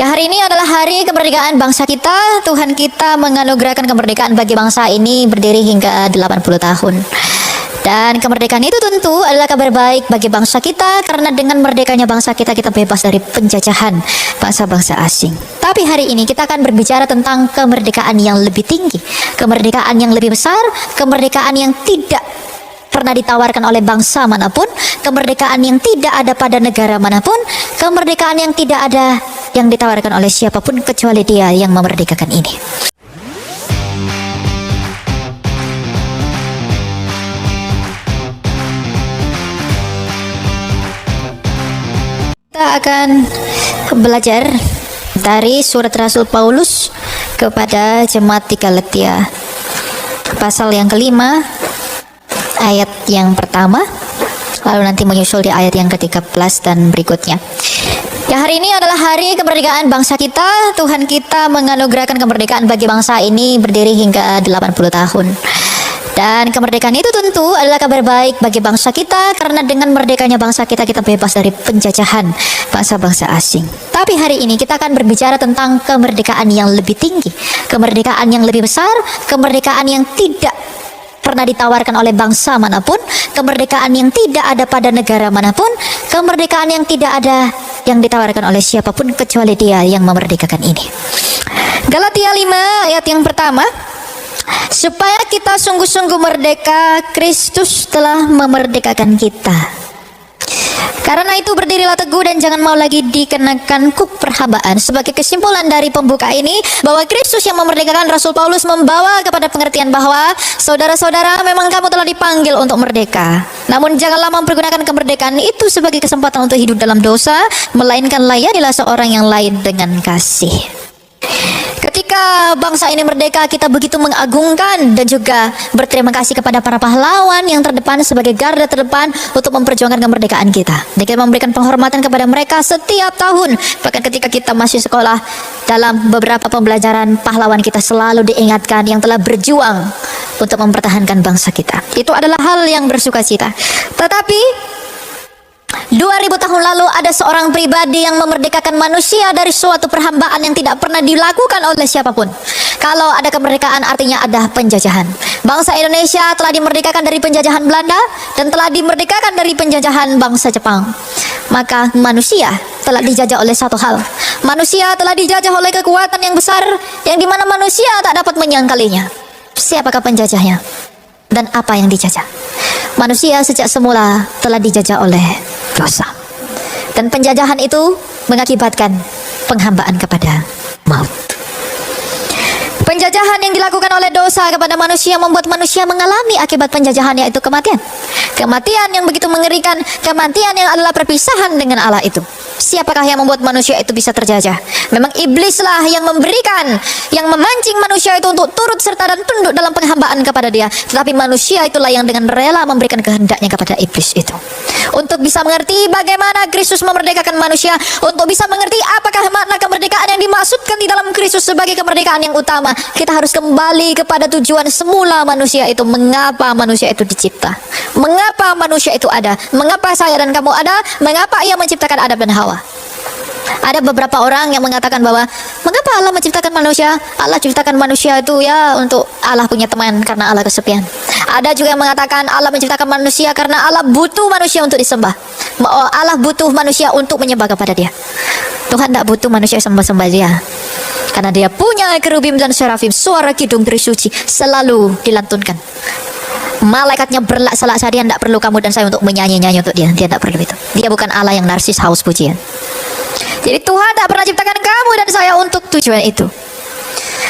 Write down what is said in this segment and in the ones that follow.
Ya, hari ini adalah hari kemerdekaan bangsa kita. Tuhan kita menganugerahkan kemerdekaan bagi bangsa ini berdiri hingga 80 tahun. Dan kemerdekaan itu tentu adalah kabar baik bagi bangsa kita, karena dengan merdekanya bangsa kita, kita bebas dari penjajahan bangsa-bangsa asing. Tapi hari ini kita akan berbicara tentang kemerdekaan yang lebih tinggi, kemerdekaan yang lebih besar, kemerdekaan yang tidak pernah ditawarkan oleh bangsa manapun, kemerdekaan yang tidak ada pada negara manapun, kemerdekaan yang tidak ada yang ditawarkan oleh siapapun kecuali Dia yang memerdekakan ini. Kita akan belajar dari surat Rasul Paulus kepada jemaat di Galatia, pasal yang kelima, ayat yang pertama, lalu nanti menyusul di ayat yang ke-13 dan berikutnya. Ya, hari ini adalah hari kemerdekaan bangsa kita. Tuhan kita menganugerahkan kemerdekaan bagi bangsa ini berdiri hingga 80 tahun. Dan kemerdekaan itu tentu adalah kabar baik bagi bangsa kita, karena dengan merdekanya bangsa kita, kita bebas dari penjajahan bangsa-bangsa asing. Tapi hari ini kita akan berbicara tentang kemerdekaan yang lebih tinggi, kemerdekaan yang lebih besar, kemerdekaan yang tidak pernah ditawarkan oleh bangsa manapun, kemerdekaan yang tidak ada pada negara manapun, kemerdekaan yang tidak ada yang ditawarkan oleh siapapun kecuali Dia yang memerdekakan ini. Galatia 5 ayat yang pertama, supaya kita sungguh-sungguh merdeka, Kristus telah memerdekakan kita. Karena itu berdirilah teguh dan jangan mau lagi dikenakan kuk perhambaan. Sebagai kesimpulan dari pembuka ini, bahwa Kristus yang memerdekakan, Rasul Paulus membawa kepada pengertian bahwa saudara-saudara, memang kamu telah dipanggil untuk merdeka. Namun janganlah mempergunakan kemerdekaan itu sebagai kesempatan untuk hidup dalam dosa, melainkan layanilah seorang yang lain dengan kasih. Ketika bangsa ini merdeka, kita begitu mengagungkan dan juga berterima kasih kepada para pahlawan yang terdepan sebagai garda terdepan untuk memperjuangkan kemerdekaan kita. Dan kita memberikan penghormatan kepada mereka setiap tahun. Bahkan ketika kita masih sekolah, dalam beberapa pembelajaran, pahlawan kita selalu diingatkan yang telah berjuang untuk mempertahankan bangsa kita. Itu adalah hal yang bersukacita. Tetapi 2000 tahun lalu ada seorang pribadi yang memerdekakan manusia dari suatu perhambaan yang tidak pernah dilakukan oleh siapapun. Kalau ada kemerdekaan artinya ada penjajahan. Bangsa Indonesia telah dimerdekakan dari penjajahan Belanda dan telah dimerdekakan dari penjajahan bangsa Jepang. Maka manusia telah dijajah oleh satu hal. Manusia telah dijajah oleh kekuatan yang besar yang dimana manusia tak dapat menyangkalinya. Siapakah penjajahnya? Dan apa yang dijajah? Manusia sejak semula telah dijajah oleh dosa. Dan penjajahan itu mengakibatkan penghambaan kepada maut. Penjajahan yang dilakukan oleh dosa kepada manusia membuat manusia mengalami akibat penjajahan, yaitu kematian. Kematian yang begitu mengerikan, kematian yang adalah perpisahan dengan Allah itu. Siapakah yang membuat manusia itu bisa terjajah? Memang iblislah yang memberikan, yang memancing manusia itu untuk turut serta dan tunduk dalam penghambaan kepada Dia. Tetapi manusia itulah yang dengan rela memberikan kehendaknya kepada iblis itu. Untuk bisa mengerti bagaimana Kristus memerdekakan manusia, untuk bisa mengerti apakah makna kemerdekaan yang dimaksudkan di dalam Kristus sebagai kemerdekaan yang utama, kita harus kembali kepada tujuan semula manusia itu. Mengapa manusia itu dicipta? Mengapa manusia itu ada? Mengapa saya dan kamu ada? Mengapa Ia menciptakan Adam dan Hawa? Ada beberapa orang yang mengatakan bahwa mengapa Allah menciptakan manusia? Allah ciptakan manusia itu ya untuk Allah punya teman karena Allah kesepian. Ada juga yang mengatakan Allah menciptakan manusia karena Allah butuh manusia untuk disembah. Allah butuh manusia untuk menyembah kepada Dia. Tuhan tak butuh manusia sembah-sembah Dia, karena Dia punya kerubim dan serafim, suara kidung tersuci selalu dilantunkan. Malaikatnya berlak-salak Dia tidak perlu kamu dan saya untuk menyanyi-nyanyi untuk Dia. Dia tidak perlu itu. Dia bukan Allah yang narsis haus pujian. Jadi Tuhan tak pernah ciptakan kamu dan saya untuk tujuan itu.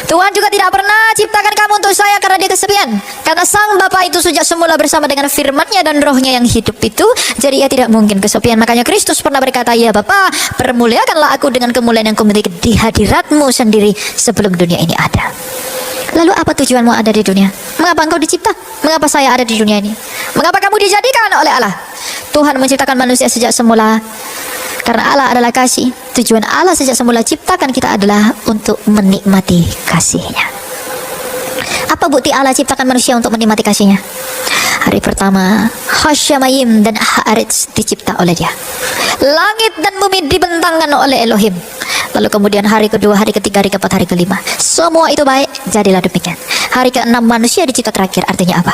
Tuhan juga tidak pernah ciptakan kamu untuk saya karena Dia kesepian. Karena Sang Bapa itu sejak semula bersama dengan firman-Nya dan Roh-Nya yang hidup itu, jadi Ia tidak mungkin kesepian. Makanya Kristus pernah berkata, ya Bapa, permuliakanlah aku dengan kemuliaan yang kumiliki di hadirat-Mu sendiri sebelum dunia ini ada. Lalu apa tujuanmu ada di dunia? Mengapa engkau dicipta? Mengapa saya ada di dunia ini? Mengapa kamu dijadikan oleh Allah? Tuhan menciptakan manusia sejak semula karena Allah adalah kasih. Tujuan Allah sejak semula ciptakan kita adalah untuk menikmati kasih-Nya. Apa bukti Allah ciptakan manusia untuk menikmati kasih-Nya? Hari pertama Hasyamayim dan Haaretz dicipta oleh dia. Langit dan bumi dibentangkan oleh Elohim. Lalu kemudian hari kedua, hari ketiga, hari keempat, hari kelima, semua itu baik, jadilah demikian. Hari keenam manusia dicipta terakhir. Artinya apa?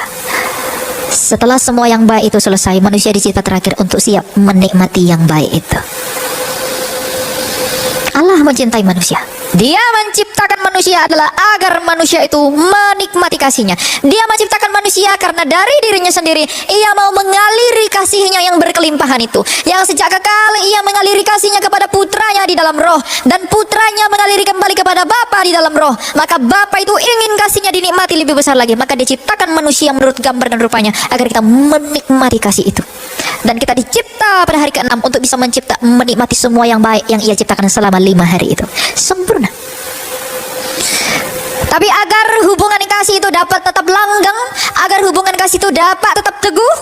Setelah semua yang baik itu selesai, manusia dicipta terakhir untuk siap menikmati yang baik itu. Allah mencintai manusia. Dia menciptakan manusia adalah agar manusia itu menikmati kasihnya. Dia menciptakan manusia karena dari dirinya sendiri ia mau mengaliri kasihnya yang berkelimpahan itu, yang sejak kekal ia mengaliri kasihnya kepada putranya di dalam roh, dan putranya mengaliri kembali kepada Bapa di dalam roh. Maka Bapa itu ingin kasihnya dinikmati lebih besar lagi, maka diciptakan manusia menurut gambar dan rupanya agar kita menikmati kasih itu. Dan kita dicipta pada hari ke-6 untuk bisa menikmati semua yang baik yang ia ciptakan selama 5 hari itu. Sempurna. Tapi agar hubungan kasih itu dapat tetap langgeng, agar hubungan kasih itu dapat tetap teguh,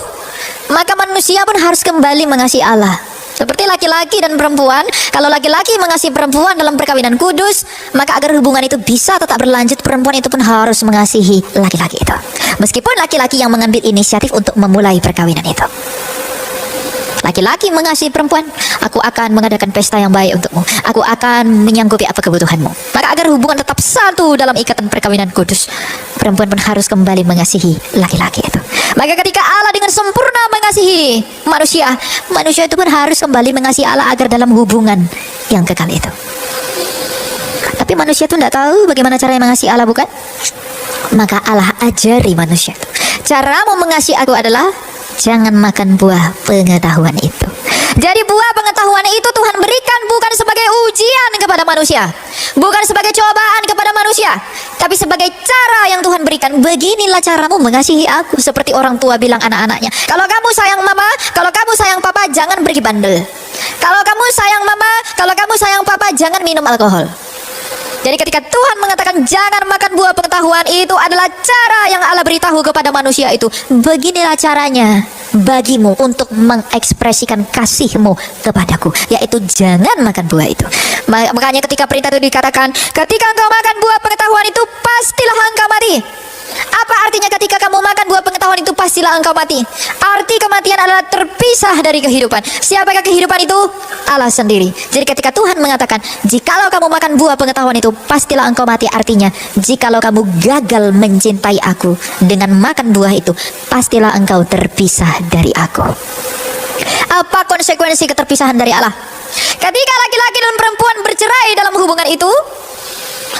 maka manusia pun harus kembali mengasihi Allah. Seperti laki-laki dan perempuan, kalau laki-laki mengasihi perempuan dalam perkawinan kudus, maka agar hubungan itu bisa tetap berlanjut, perempuan itu pun harus mengasihi laki-laki itu. Meskipun laki-laki yang mengambil inisiatif untuk memulai perkawinan itu. Laki-laki mengasihi perempuan, aku akan mengadakan pesta yang baik untukmu, aku akan menyanggupi apa kebutuhanmu. Maka agar hubungan tetap satu dalam ikatan perkawinan kudus, perempuan pun harus kembali mengasihi laki-laki itu. Maka ketika Allah dengan sempurna mengasihi manusia, manusia itu pun harus kembali mengasihi Allah agar dalam hubungan yang kekal itu. Tapi manusia itu tidak tahu bagaimana caranya mengasihi Allah, bukan? Maka Allah ajari manusia itu. Caramu mengasihi aku adalah jangan makan buah pengetahuan itu. Jadi buah pengetahuan itu Tuhan berikan bukan sebagai ujian kepada manusia, bukan sebagai cobaan kepada manusia, tapi sebagai cara yang Tuhan berikan. Beginilah caramu mengasihi aku. Seperti orang tua bilang anak-anaknya, kalau kamu sayang mama, kalau kamu sayang papa, jangan pergi bandel. Kalau kamu sayang mama, kalau kamu sayang papa, jangan minum alkohol. Jadi ketika Tuhan mengatakan jangan makan buah pengetahuan, itu adalah cara yang Allah beritahu kepada manusia itu. Beginilah caranya bagimu untuk mengekspresikan kasihmu kepadaku, yaitu jangan makan buah itu. Makanya ketika perintah itu dikatakan, ketika engkau makan buah pengetahuan itu, pastilah engkau mati. Apa artinya ketika kamu makan buah pengetahuan itu pastilah engkau mati? Arti kematian adalah terpisah dari kehidupan. Siapakah kehidupan itu? Allah sendiri. Jadi ketika Tuhan mengatakan jikalau kamu makan buah pengetahuan itu pastilah engkau mati, artinya jikalau kamu gagal mencintai aku dengan makan buah itu, pastilah engkau terpisah dari aku. Apa konsekuensi keterpisahan dari Allah? Ketika laki-laki dan perempuan bercerai dalam hubungan itu,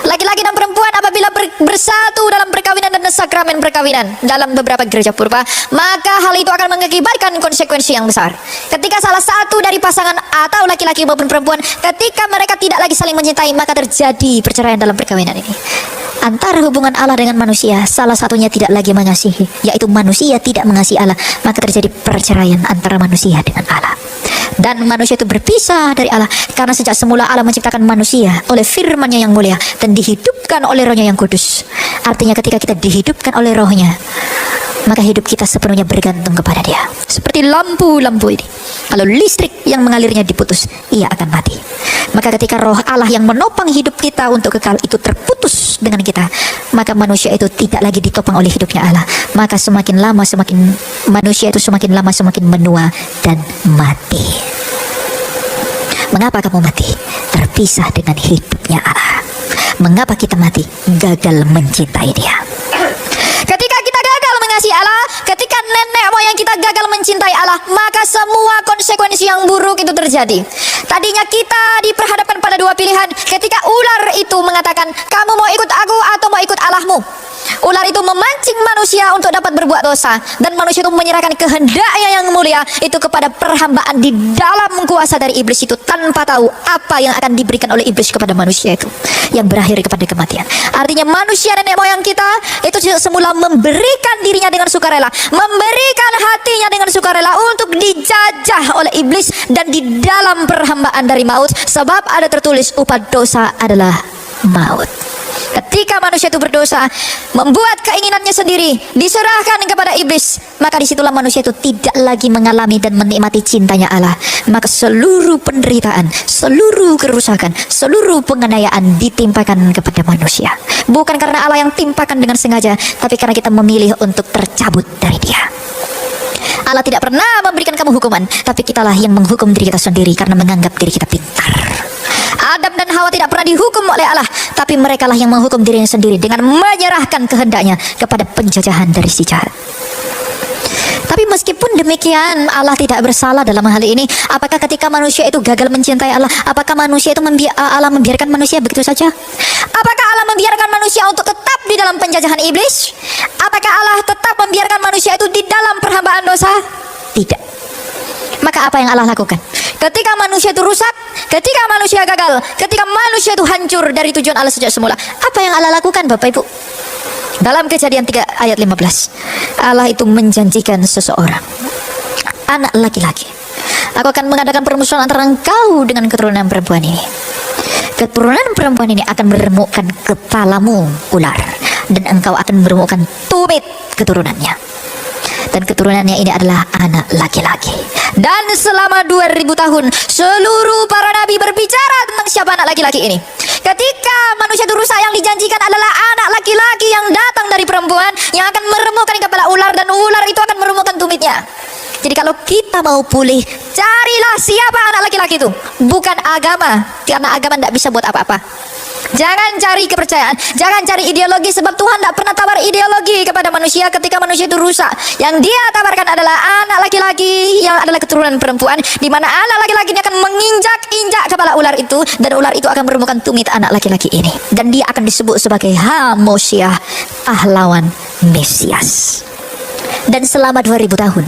laki-laki dan perempuan apabila bersatu dalam perkawinan dan sakramen perkawinan dalam beberapa gereja purba, maka hal itu akan mengakibatkan konsekuensi yang besar. Ketika salah satu dari pasangan atau laki-laki maupun perempuan, ketika mereka tidak lagi saling mencintai, maka terjadi perceraian dalam perkawinan ini. Antara hubungan Allah dengan manusia, salah satunya tidak lagi mengasihi, yaitu manusia tidak mengasihi Allah, maka terjadi perceraian antara manusia dengan Allah. Dan manusia itu berpisah dari Allah karena sejak semula Allah menciptakan manusia oleh firman-Nya yang mulia dan dihidupkan oleh Roh-Nya yang kudus. Artinya ketika kita dihidupkan oleh Roh-Nya, maka hidup kita sepenuhnya bergantung kepada Dia. Seperti lampu-lampu ini, kalau listrik yang mengalirnya diputus, ia akan mati. Maka ketika Roh Allah yang menopang hidup kita untuk kekal itu terputus dengan kita, maka manusia itu tidak lagi ditopang oleh hidupnya Allah. Maka semakin lama manusia itu semakin lama semakin menua dan mati. Mengapa kamu mati? Terpisah dengan hidupnya Allah. Mengapa kita mati? Gagal mencintai Dia. Ketika kita gagal mengasihi Allah, ketika nenek moyang kita gagal mencintai Allah, maka semua konsekuensi yang buruk itu terjadi. Tadinya kita diperhadapkan pada dua pilihan. Ketika ular itu mengatakan, kamu mau ikut aku atau mau ikut Allahmu? Ular itu memancing manusia untuk dapat berbuat dosa, dan manusia itu menyerahkan kehendaknya yang mulia itu kepada perhambaan di dalam kuasa dari iblis itu, tanpa tahu apa yang akan diberikan oleh iblis kepada manusia itu, yang berakhir kepada kematian. Artinya manusia nenek moyang kita itu semula memberikan dirinya dengan sukarela, memberikan hatinya dengan sukarela untuk dijajah oleh iblis dan di dalam perhambaan dari maut, sebab ada tertulis upah dosa adalah maut. Ketika manusia itu berdosa, membuat keinginannya sendiri, diserahkan kepada iblis, maka disitulah manusia itu tidak lagi mengalami dan menikmati cintanya Allah. Maka seluruh penderitaan, seluruh kerusakan, seluruh penganiayaan ditimpakan kepada manusia. Bukan karena Allah yang timpakan dengan sengaja, tapi karena kita memilih untuk tercabut dari Dia. Allah tidak pernah memberikan kamu hukuman, tapi kitalah yang menghukum diri kita sendiri karena menganggap diri kita pintar. Adam dan Hawa tidak pernah dihukum oleh Allah, tapi merekalah yang menghukum dirinya sendiri dengan menyerahkan kehendaknya kepada penjajahan dari si jahat. Tapi meskipun demikian, Allah tidak bersalah dalam hal ini. Apakah ketika manusia itu gagal mencintai Allah, apakah manusia itu Allah membiarkan manusia begitu saja? Apakah Allah membiarkan manusia untuk tetap di dalam penjajahan iblis? Apakah Allah tetap membiarkan manusia itu di dalam perhambaan dosa? Tidak. Maka apa yang Allah lakukan? Ketika manusia itu rusak, ketika manusia gagal, ketika manusia itu hancur dari tujuan Allah sejak semula, apa yang Allah lakukan, Bapak Ibu? Dalam Kejadian 3 ayat 15, Allah itu menjanjikan seseorang, anak laki-laki. Aku akan mengadakan permusuhan antara engkau dengan keturunan perempuan ini. Keturunan perempuan ini akan meremukkan kepalamu ular, dan engkau akan meremukkan tumit keturunannya. Dan keturunannya ini adalah anak laki-laki. Dan selama 2000 tahun seluruh para nabi berbicara tentang siapa anak laki-laki ini. Ketika manusia itu rusak, yang dijanjikan adalah anak laki-laki yang datang dari perempuan, yang akan meremukkan kepala ular, dan ular itu akan meremukkan tumitnya. Jadi kalau kita mau pulih, carilah siapa anak laki-laki itu, bukan agama, karena agama tidak bisa buat apa-apa. Jangan cari kepercayaan, jangan cari ideologi, sebab Tuhan tidak pernah tawar ideologi kepada manusia ketika manusia itu rusak. Yang dia tawarkan adalah anak laki-laki yang adalah keturunan perempuan, di mana anak laki-laki ini akan menginjak-injak kepala ular itu, dan ular itu akan meremukkan tumit anak laki-laki ini, dan dia akan disebut sebagai Hamosiah, pahlawan Mesias. Dan selama 2000 tahun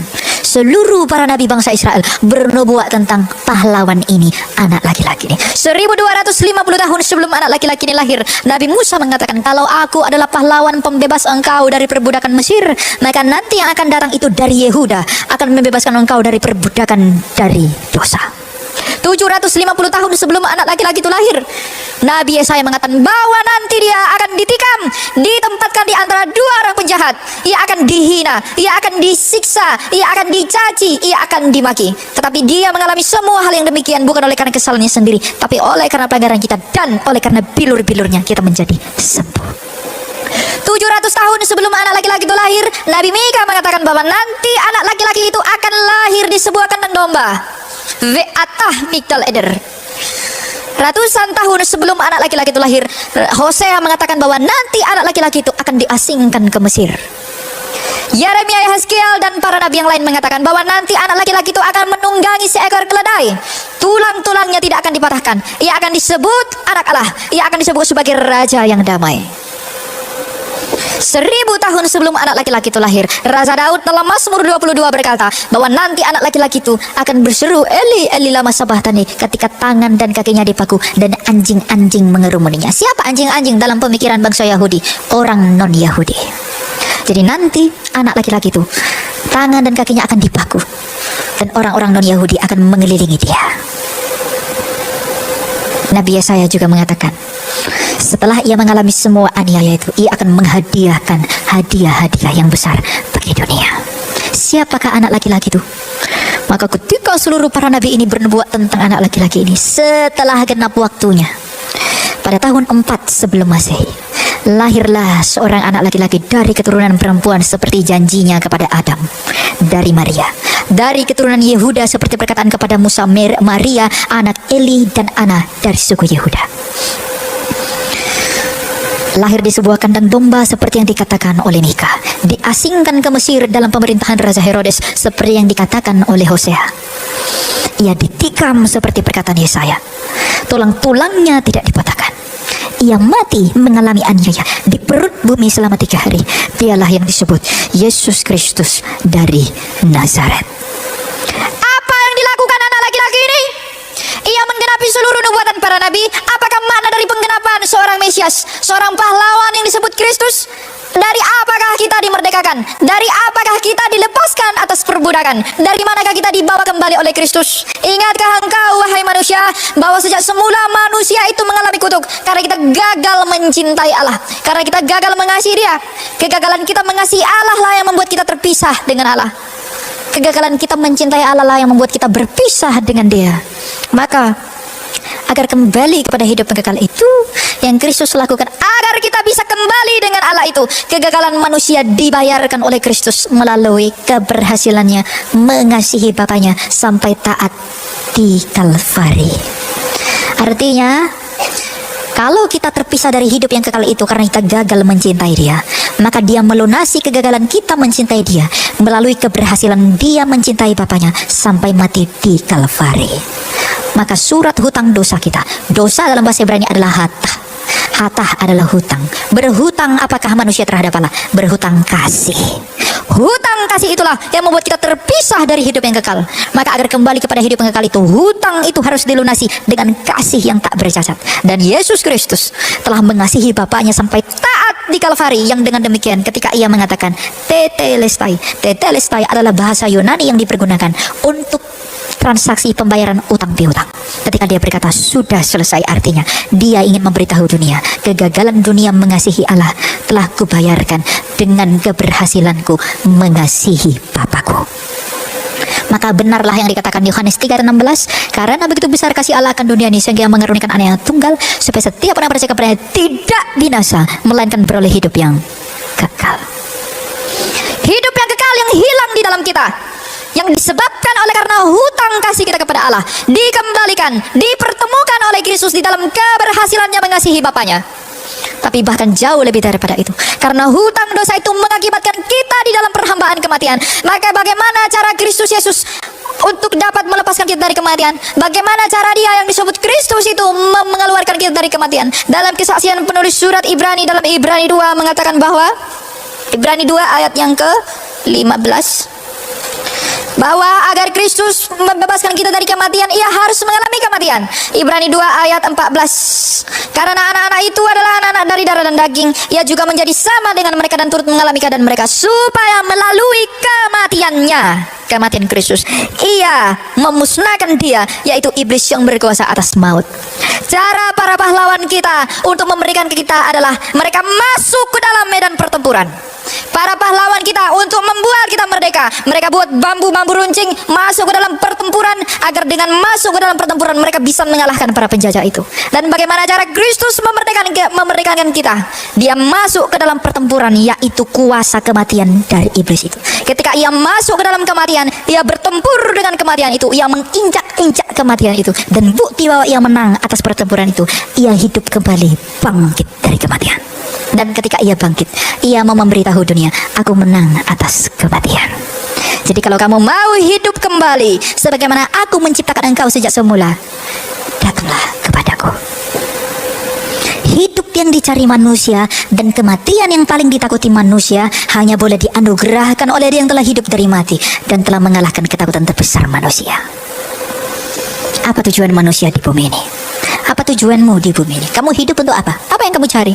seluruh para nabi bangsa Israel bernubuat tentang pahlawan ini, anak laki-laki ini. 1250 tahun sebelum anak laki-laki ini lahir, Nabi Musa mengatakan, kalau aku adalah pahlawan pembebas engkau dari perbudakan Mesir, maka nanti yang akan datang itu dari Yehuda akan membebaskan engkau dari perbudakan dari dosa. 750 tahun sebelum anak laki-laki itu lahir, Nabi Yesaya mengatakan bahwa nanti dia akan ditikam, ditempatkan di antara dua orang penjahat. Ia akan dihina, ia akan disiksa, ia akan dicaci, ia akan dimaki. Tetapi dia mengalami semua hal yang demikian bukan oleh karena kesalahannya sendiri, tapi oleh karena pelanggaran kita, dan oleh karena bilur-bilurnya kita menjadi sembuh. 700 tahun sebelum anak laki-laki itu lahir, Nabi Mika mengatakan bahwa nanti anak laki-laki itu akan lahir di sebuah kandang domba. Ve'atah Migdal Eder. Ratusan tahun sebelum anak laki-laki itu lahir, Hosea mengatakan bahwa nanti anak laki-laki itu akan diasingkan ke Mesir. Yeremia, Yehezkiel, dan para nabi yang lain mengatakan bahwa nanti anak laki-laki itu akan menunggangi seekor keledai. Tulang-tulangnya tidak akan dipatahkan. Ia akan disebut anak Allah. Ia akan disebut sebagai raja yang damai. 1000 tahun sebelum anak laki-laki itu lahir, Raja Daud dalam Mazmur 22 berkata bahwa nanti anak laki-laki itu akan berseru, Eli, Eli lama sabachthani, ketika tangan dan kakinya dipaku dan anjing-anjing mengerumuninya. Siapa anjing-anjing dalam pemikiran bangsa Yahudi? Orang non-Yahudi. Jadi nanti anak laki-laki itu tangan dan kakinya akan dipaku, dan orang-orang non-Yahudi akan mengelilingi dia. Nabi Yesaya juga mengatakan, setelah ia mengalami semua aniaya itu, ia akan menghadiahkan hadiah-hadiah yang besar bagi dunia. Siapakah anak laki-laki itu? Maka ketika seluruh para nabi ini bernubuat tentang anak laki-laki ini, setelah genap waktunya, pada tahun 4 sebelum Masehi, lahirlah seorang anak laki-laki dari keturunan perempuan seperti janjinya kepada Adam, dari Maria. Dari keturunan Yehuda seperti perkataan kepada Musa, Maria anak Eli dan Ana dari suku Yehuda. Lahir di sebuah kandang domba seperti yang dikatakan oleh Mika. Diasingkan ke Mesir dalam pemerintahan Raja Herodes seperti yang dikatakan oleh Hosea. Ia ditikam seperti perkataan Yesaya. Tulang-tulangnya tidak dipatahkan. Ia mati mengalami aniaya di perut bumi selama 3 hari. Dialah yang disebut Yesus Kristus dari Nazaret. Apa yang dilakukan anak laki-laki ini? Ia menggenapi seluruh nubuatan para nabi. Apakah makna dari penggenapan seorang Mesias, seorang pahlawan yang disebut Kristus? Dari apakah kita dimerdekakan? Dari apakah kita dilepaskan atas perbudakan? Dari manakah kita dibawa kembali oleh Kristus? Ingatkah engkau, wahai manusia, bahwa sejak semula manusia itu mengalami kutuk karena kita gagal mencintai Allah, karena kita gagal mengasihi Dia. Kegagalan kita mengasihi Allah lah yang membuat kita terpisah dengan Allah. Kegagalan kita mencintai Allah lah yang membuat kita berpisah dengan Dia. Maka agar kembali kepada hidup yang kekal itu yang Kristus lakukan agar kita bisa kembali dengan Allah itu. Kegagalan manusia dibayarkan oleh Kristus melalui keberhasilannya mengasihi Bapaknya sampai taat di Kalvari. Artinya, kalau kita terpisah dari hidup yang kekal itu karena kita gagal mencintai Dia, maka Dia melunasi kegagalan kita mencintai Dia melalui keberhasilan Dia mencintai Bapaknya sampai mati di Kalvari. Maka surat hutang dosa kita, dosa dalam bahasa Ibrani adalah hatah. Hatah adalah hutang. Berhutang apakah manusia terhadap Allah? Berhutang kasih. Hutang kasih itulah yang membuat kita terpisah dari hidup yang kekal. Maka agar kembali kepada hidup yang kekal itu, hutang itu harus dilunasi dengan kasih yang tak bercacat. Dan Yesus Kristus telah mengasihi Bapaknya sampai taat di Kalvari. Yang dengan demikian ketika Ia mengatakan tetelestai. Tetelestai adalah bahasa Yunani yang dipergunakan untuk transaksi pembayaran utang piutang. Ketika Dia berkata sudah selesai, artinya Dia ingin memberitahu dunia, kegagalan dunia mengasihi Allah telah kubayarkan dengan keberhasilanku mengasihi Bapakku. Maka benarlah yang dikatakan Yohanes 3:16, karena begitu besar kasih Allah akan dunia ini sehingga Ia mengaruniakan Anaknya yang tunggal supaya setiap orang percaya kepadanya tidak binasa melainkan beroleh hidup yang kekal. Hidup yang kekal yang hilang di dalam kita, yang disebabkan oleh karena hutang kasih kita kepada Allah, dikembalikan, dipertemukan oleh Kristus di dalam keberhasilannya mengasihi Bapaknya. Tapi bahkan jauh lebih daripada itu, karena hutang dosa itu mengakibatkan kita di dalam perhambaan kematian. Maka bagaimana cara Kristus Yesus untuk dapat melepaskan kita dari kematian? Bagaimana cara Dia yang disebut Kristus itu mengeluarkan kita dari kematian? Dalam kesaksian penulis surat Ibrani dalam Ibrani 2 mengatakan bahwa Ibrani 2 ayat yang ke-15, bahwa agar Kristus membebaskan kita dari kematian, Ia harus mengalami kematian. Ibrani 2 ayat 14, karena anak-anak itu adalah anak-anak dari darah dan daging, Ia juga menjadi sama dengan mereka dan turut mengalami keadaan mereka, supaya melalui kematiannya, kematian Kristus, Ia memusnahkan dia, yaitu iblis yang berkuasa atas maut. Cara para pahlawan kita untuk memberikan ke kita adalah mereka masuk ke dalam medan pertempuran. Para pahlawan kita untuk membuat kita merdeka, mereka buat bambu-bambu runcing, masuk ke dalam pertempuran, agar dengan masuk ke dalam pertempuran mereka bisa mengalahkan para penjajah itu. Dan bagaimana cara Kristus memerdekakan kita? Dia masuk ke dalam pertempuran, yaitu kuasa kematian dari iblis itu. Ketika Ia masuk ke dalam kematian, Ia bertempur dengan kematian itu, Ia menginjak-injak kematian itu, dan bukti bahwa Ia menang atas pertempuran itu, Ia hidup kembali, bangkit dari kematian. Dan ketika Ia bangkit, Ia mau memberitahu dunia, aku menang atas kematian. Jadi kalau kamu mau hidup kembali sebagaimana aku menciptakan engkau sejak semula, datanglah kepadaku. Hidup yang dicari manusia dan kematian yang paling ditakuti manusia hanya boleh dianugerahkan oleh Dia yang telah hidup dari mati dan telah mengalahkan ketakutan terbesar manusia. Apa tujuan manusia di bumi ini? Apa tujuanmu di bumi ini? Kamu hidup untuk apa? Apa yang kamu cari?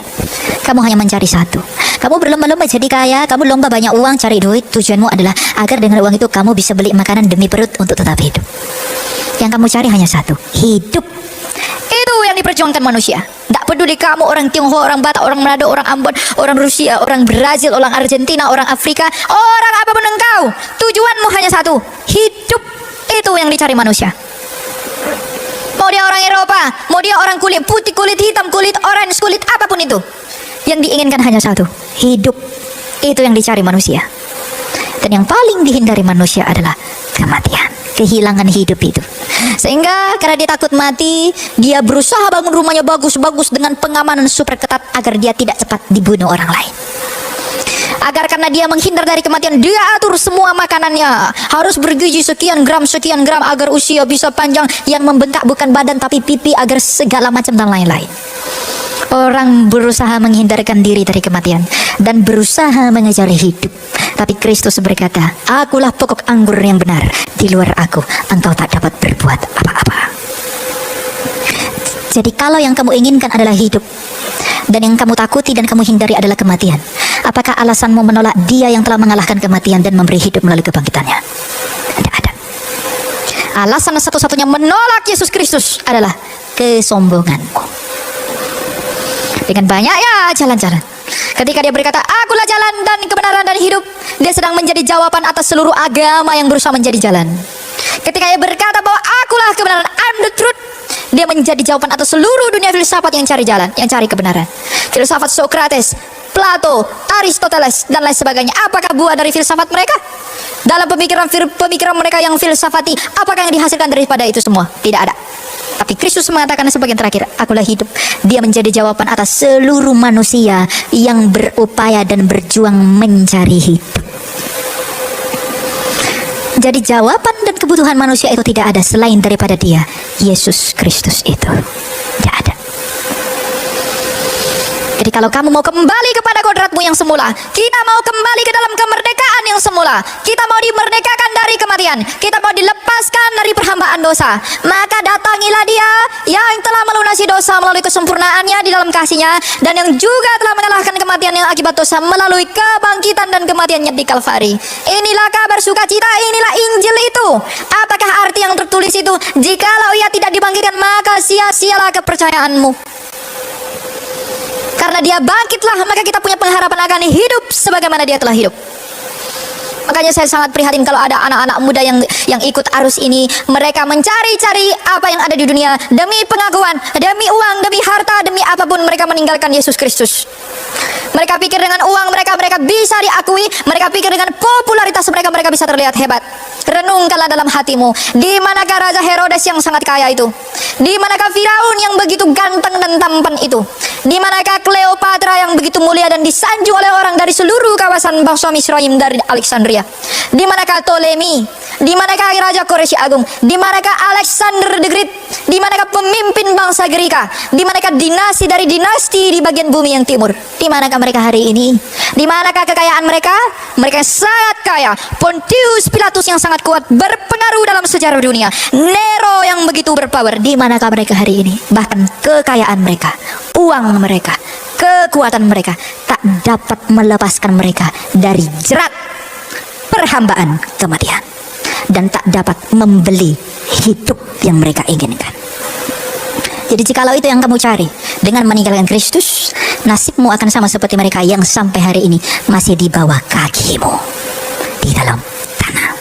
Kamu hanya mencari satu. Kamu berlomba-lomba jadi kaya, kamu lomba banyak uang, cari duit. Tujuanmu adalah agar dengan uang itu kamu bisa beli makanan demi perut untuk tetap hidup. Yang kamu cari hanya satu, hidup. Itu yang diperjuangkan manusia. Tidak peduli kamu orang Tionghoa, orang Batak, orang Manado, orang Ambon, orang Rusia, orang Brazil, orang Argentina, orang Afrika, orang apapun engkau, tujuanmu hanya satu, hidup. Itu yang dicari manusia. Mau dia orang Eropa, mau dia orang kulit putih, kulit hitam, kulit orange, kulit apapun itu, yang diinginkan hanya satu, hidup. Itu yang dicari manusia. Dan yang paling dihindari manusia adalah kematian, kehilangan hidup itu. Sehingga karena dia takut mati, dia berusaha bangun rumahnya bagus-bagus dengan pengamanan super ketat agar dia tidak cepat dibunuh orang lain. Agar karena dia menghindar dari kematian, dia atur semua makanannya harus bergizi sekian gram agar usia bisa panjang. Yang membengkak bukan badan tapi pipi, agar segala macam dan lain-lain. Orang berusaha menghindarkan diri dari kematian dan berusaha mengejar hidup. Tapi Kristus berkata, akulah pokok anggur yang benar, di luar aku engkau tak dapat berbuat apa-apa. Jadi kalau yang kamu inginkan adalah hidup, dan yang kamu takuti dan kamu hindari adalah kematian, apakah alasanmu menolak Dia yang telah mengalahkan kematian dan memberi hidup melalui kebangkitannya? Tidak ada. Alasan satu-satunya menolak Yesus Kristus adalah kesombonganmu. Dengan banyaknya jalan-jalan, ketika Dia berkata, akulah jalan dan kebenaran dan hidup, Dia sedang menjadi jawaban atas seluruh agama yang berusaha menjadi jalan. Ketika Ia berkata bahwa akulah kebenaran, I'm the truth, Dia menjadi jawaban atas seluruh dunia filsafat yang cari jalan, yang cari kebenaran. Filsafat Socrates, Plato, Aristoteles, dan lain sebagainya. Apakah buah dari filsafat mereka? Dalam pemikiran mereka yang filsafati, apakah yang dihasilkan daripada itu semua? Tidak ada. Tapi Kristus mengatakan sebagian terakhir, akulah hidup. Dia menjadi jawaban atas seluruh manusia yang berupaya dan berjuang mencari hidup. Jadi jawaban dan kebutuhan manusia itu tidak ada selain daripada Dia, Yesus Kristus itu. Tidak ada. Jadi kalau kamu mau kembali kepada kodratmu yang semula, kita mau kembali ke dalam kemerdekaan yang semula, kita mau dimerdekakan dari kematian, kita mau dilepaskan dari perhambaan dosa, maka datangilah Dia yang telah melunasi dosa melalui kesempurnaannya di dalam kasih-Nya, dan yang juga telah mengalahkan kematian yang akibat dosa melalui kebangkitan dan kematiannya di Kalvari. Inilah kabar sukacita, inilah Injil itu. Apakah arti yang tertulis itu? Jikalau Ia tidak dibangkitkan, maka sia-sialah kepercayaanmu. Karena Dia bangkitlah, maka kita punya pengharapan akan hidup sebagaimana Dia telah hidup. Makanya saya sangat prihatin kalau ada anak-anak muda yang ikut arus ini. Mereka mencari-cari apa yang ada di dunia demi pengakuan, demi uang, demi harta, demi apapun. Mereka meninggalkan Yesus Kristus. Mereka pikir dengan uang mereka bisa diakui. Mereka pikir dengan popularitas mereka bisa terlihat hebat. Renungkanlah dalam hatimu, di manakah Raja Herodes yang sangat kaya itu? Di manakah Firaun yang begitu ganteng dan tampan itu? Di manakah Cleopatra yang begitu mulia dan disanjung oleh orang dari seluruh kawasan bangsa Misraim dari Alexandria? Di manakah Ptolemy? Di manakah Raja Koreshi Agung? Di manakah Alexander the Great? Di manakah pemimpin bangsa Gerika? Di manakah dinasti dari dinasti di bagian bumi yang timur? Di manakah mereka hari ini? Di manakah kekayaan mereka? Mereka sangat kaya. Pontius Pilatus yang sangat kuat, berpengaruh dalam sejarah dunia. Nero yang begitu berpower. Di manakah mereka hari ini? Bahkan kekayaan mereka, uang mereka, kekuatan mereka tak dapat melepaskan mereka dari jerat perhambaan kematian, dan tak dapat membeli hidup yang mereka inginkan. Jadi jikalau itu yang kamu cari dengan meninggalkan Kristus, nasibmu akan sama seperti mereka yang sampai hari ini masih di bawah kakimu, di dalam tanah.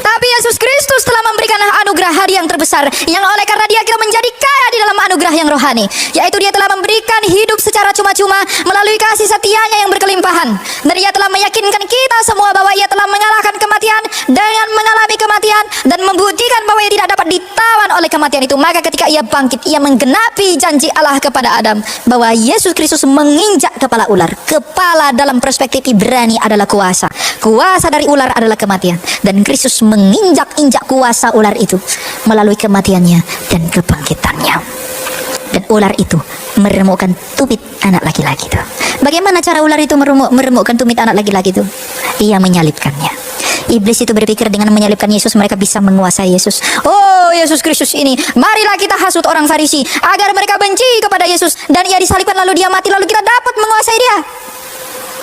Tapi Yesus Kristus telah memberikan anugerah hadiah yang terbesar, yang oleh karena Dia kita menjadi kaya di dalam anugerah yang rohani, yaitu Dia telah memberikan hidup secara cuma-cuma melalui kasih setia-Nya yang berkelimpahan. Dan Dia telah meyakinkan kita semua bahwa Ia telah mengalahkan kematian dengan mengalami kematian, dan membuktikan bahwa Ia tidak dapat ditawan oleh kematian itu. Maka ketika Ia bangkit, Ia menggenapi janji Allah kepada Adam bahwa Yesus Kristus menginjak kepala ular. Kepala dalam perspektif Ibrani adalah kuasa. Kuasa dari ular adalah kematian, dan Kristus menginjak-injak kuasa ular itu melalui kematiannya dan kebangkitannya. Dan ular itu meremukkan tumit anak laki-laki itu. Bagaimana cara ular itu meremukkan tumit anak laki-laki itu? Ia menyalibkannya. Iblis itu berpikir dengan menyalibkan Yesus mereka bisa menguasai Yesus. Oh, Yesus Kristus ini, marilah kita hasut orang Farisi agar mereka benci kepada Yesus, dan Ia disalibkan lalu Dia mati, lalu kita dapat menguasai Dia.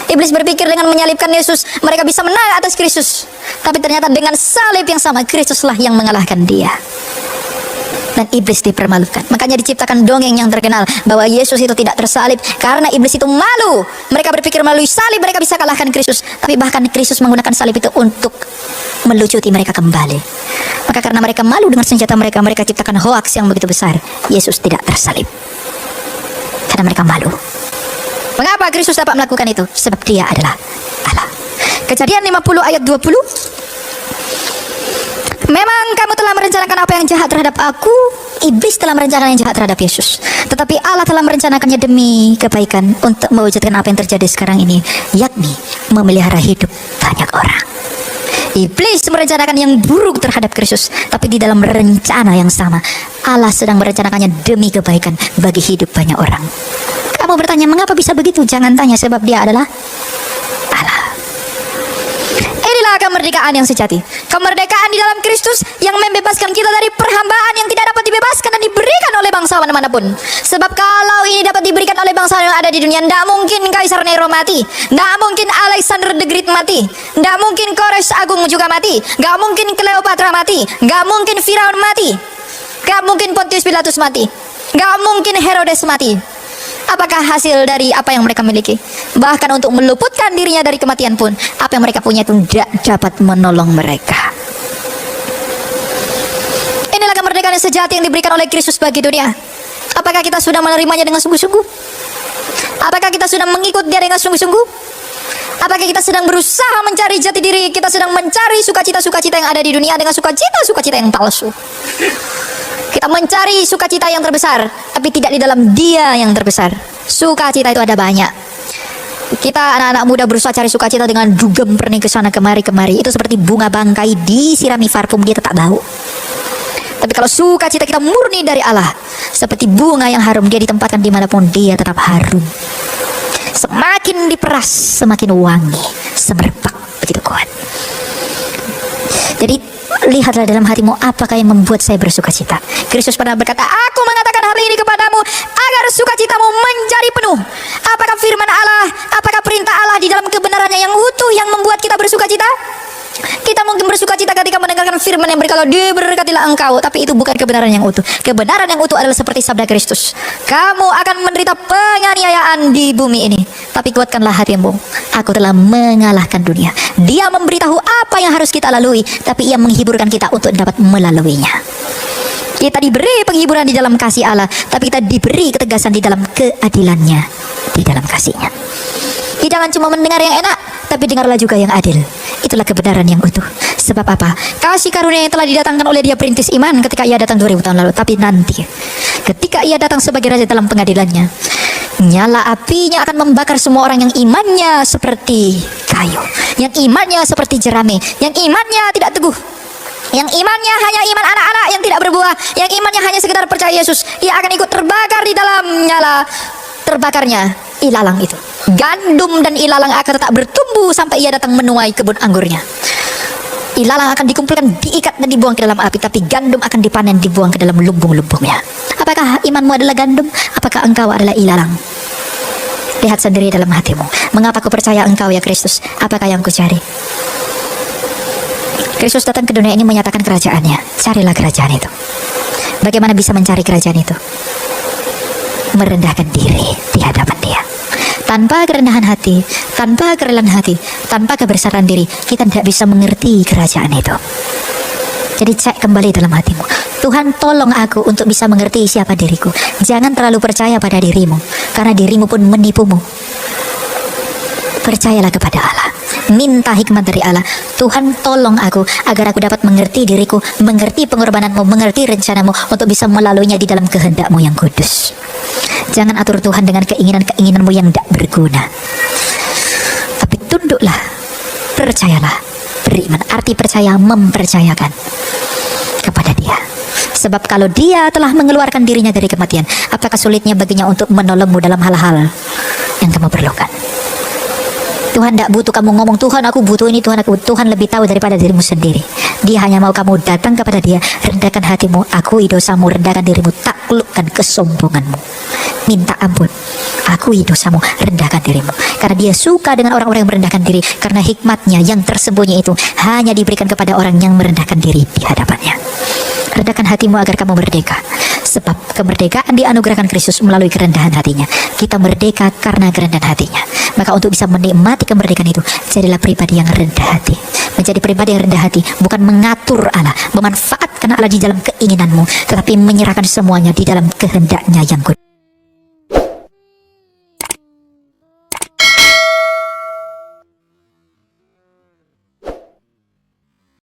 Iblis berpikir dengan menyalibkan Yesus mereka bisa menang atas Kristus. Tapi ternyata dengan salib yang sama, Kristuslah yang mengalahkan Dia. Dan iblis dipermalukan. Makanya diciptakan dongeng yang terkenal bahwa Yesus itu tidak tersalib karena iblis itu malu. Mereka berpikir melalui salib mereka bisa kalahkan Kristus. Tapi bahkan Kristus menggunakan salib itu untuk melucuti mereka kembali. Maka karena mereka malu dengan senjata mereka, mereka ciptakan hoaks yang begitu besar. Yesus tidak tersalib karena mereka malu. Mengapa Kristus dapat melakukan itu? Sebab Dia adalah Allah. Kejadian 50 ayat 20. Memang kamu telah merencanakan apa yang jahat terhadap aku. Iblis telah merencanakan yang jahat terhadap Yesus, tetapi Allah telah merencanakannya demi kebaikan, untuk mewujudkan apa yang terjadi sekarang ini, yakni memelihara hidup banyak orang. Iblis merencanakan yang buruk terhadap Kristus, tapi di dalam rencana yang sama Allah sedang merencanakannya demi kebaikan bagi hidup banyak orang. Kamu bertanya, mengapa bisa begitu? Jangan tanya, sebab Dia adalah Allah. Inilah kemerdekaan yang sejati. Kemerdekaan di dalam Kristus yang membebaskan kita dari perhambaan yang tidak dapat dibebaskan dan diberikan oleh bangsawan manapun. Sebab kalau ini dapat diberikan oleh bangsawan yang ada di dunia, tidak mungkin Kaisar Nero mati, tidak mungkin Alexander the Great mati, tidak mungkin Koresh Agung juga mati, tidak mungkin Cleopatra mati, tidak mungkin Firaun mati, tidak mungkin Pontius Pilatus mati, tidak mungkin Herodes mati. Apakah hasil dari apa yang mereka miliki? Bahkan untuk meluputkan dirinya dari kematian pun, apa yang mereka punya itu tidak dapat menolong mereka. Inilah kemerdekaan yang sejati yang diberikan oleh Kristus bagi dunia. Apakah kita sudah menerimanya dengan sungguh-sungguh? Apakah kita sudah mengikut dia dengan sungguh-sungguh? Apakah kita sedang berusaha mencari jati diri? Kita sedang mencari sukacita-sukacita yang ada di dunia dengan sukacita-sukacita yang palsu. Kita mencari sukacita yang terbesar, tapi tidak di dalam Dia yang terbesar. Sukacita itu ada banyak. Kita anak-anak muda berusaha cari sukacita dengan dugem perni ke sana kemari. Itu seperti bunga bangkai disirami parfum, dia tetap bau. Tapi kalau sukacita kita murni dari Allah, seperti bunga yang harum, dia ditempatkan dimanapun dia tetap harum. Semakin diperas, semakin wangi, semerbak, begitu kuat. Jadi lihatlah dalam hatimu, apakah yang membuat saya bersuka cita. Kristus pernah berkata, aku mengatakan hal ini kepadamu agar sukacitamu menjadi penuh. Apakah firman Allah, apakah perintah Allah di dalam kebenarannya yang utuh yang membuat kita bersuka cita? Kita mungkin bersuka cita ketika mendengarkan firman yang berkata, diberkatilah engkau, tapi itu bukan kebenaran yang utuh. Kebenaran yang utuh adalah seperti sabda Kristus, kamu akan menderita penganiayaan di bumi ini, tapi kuatkanlah hatimu, aku telah mengalahkan dunia. Dia memberitahu apa yang harus kita lalui, tapi ia menghiburkan kita untuk dapat melaluinya. Kita diberi penghiburan di dalam kasih Allah, tapi kita diberi ketegasan di dalam keadilannya, di dalam kasihnya. Jangan cuma mendengar yang enak, tapi dengarlah juga yang adil. Itulah kebenaran yang utuh. Sebab apa? Kasih karunia yang telah didatangkan oleh Dia perintis iman ketika ia datang 2000 tahun lalu. Tapi nanti, ketika ia datang sebagai raja dalam pengadilannya, nyala apinya akan membakar semua orang yang imannya seperti kayu, yang imannya seperti jerami, yang imannya tidak teguh, yang imannya hanya iman anak-anak yang tidak berbuah, yang imannya hanya sekedar percaya Yesus. Ia akan ikut terbakar di dalam nyala terbakarnya ilalang itu. Gandum dan ilalang akan tetap bertumbuh sampai ia datang menuai kebun anggurnya. Ilalang akan dikumpulkan, diikat dan dibuang ke dalam api, tapi gandum akan dipanen, dibuang ke dalam lumbung-lumbungnya. Apakah imanmu adalah gandum? Apakah engkau adalah ilalang? Lihat sendiri dalam hatimu. Mengapa ku percaya engkau ya Kristus? Apakah yang ku cari? Kristus datang ke dunia ini menyatakan kerajaannya. Carilah kerajaan itu. Bagaimana bisa mencari kerajaan itu? Merendahkan diri di hadapan Dia. Tanpa kerendahan hati, tanpa kerelaan hati, tanpa kebesaran diri, kita tidak bisa mengerti kerajaan itu. Jadi cek kembali dalam hatimu, Tuhan tolong aku untuk bisa mengerti siapa diriku. Jangan terlalu percaya pada dirimu, karena dirimu pun menipumu. Percayalah kepada Allah, minta hikmat dari Allah. Tuhan tolong aku agar aku dapat mengerti diriku, mengerti pengorbananmu, mengerti rencanamu untuk bisa melaluinya di dalam kehendakmu yang kudus. Jangan atur Tuhan dengan keinginan-keinginanmu yang tidak berguna, tapi tunduklah, percayalah, beriman. Arti percaya, mempercayakan kepada Dia. Sebab kalau Dia telah mengeluarkan dirinya dari kematian, apakah sulitnya baginya untuk menolongmu dalam hal-hal yang kamu perlukan? Tuhan tidak butuh kamu ngomong, Tuhan aku butuh ini, Tuhan aku. Tuhan lebih tahu daripada dirimu sendiri. Dia hanya mau kamu datang kepada Dia, rendahkan hatimu, akui dosamu, rendahkan dirimu, taklukkan kesombonganmu, minta ampun, akui dosamu, rendahkan dirimu. Karena Dia suka dengan orang-orang yang merendahkan diri, karena hikmatnya yang tersembunyi itu hanya diberikan kepada orang yang merendahkan diri di hadapannya. Rendahkan hatimu agar kamu merdeka. Sebab kemerdekaan dianugerahkan Kristus melalui kerendahan hatinya. Kita merdeka karena kerendahan hatinya. Maka untuk bisa menikmati kemerdekaan itu, jadilah pribadi yang rendah hati. Menjadi pribadi yang rendah hati bukan mengatur Allah, memanfaatkan Allah di dalam keinginanmu, tetapi menyerahkan semuanya di dalam kehendaknya yang kudus.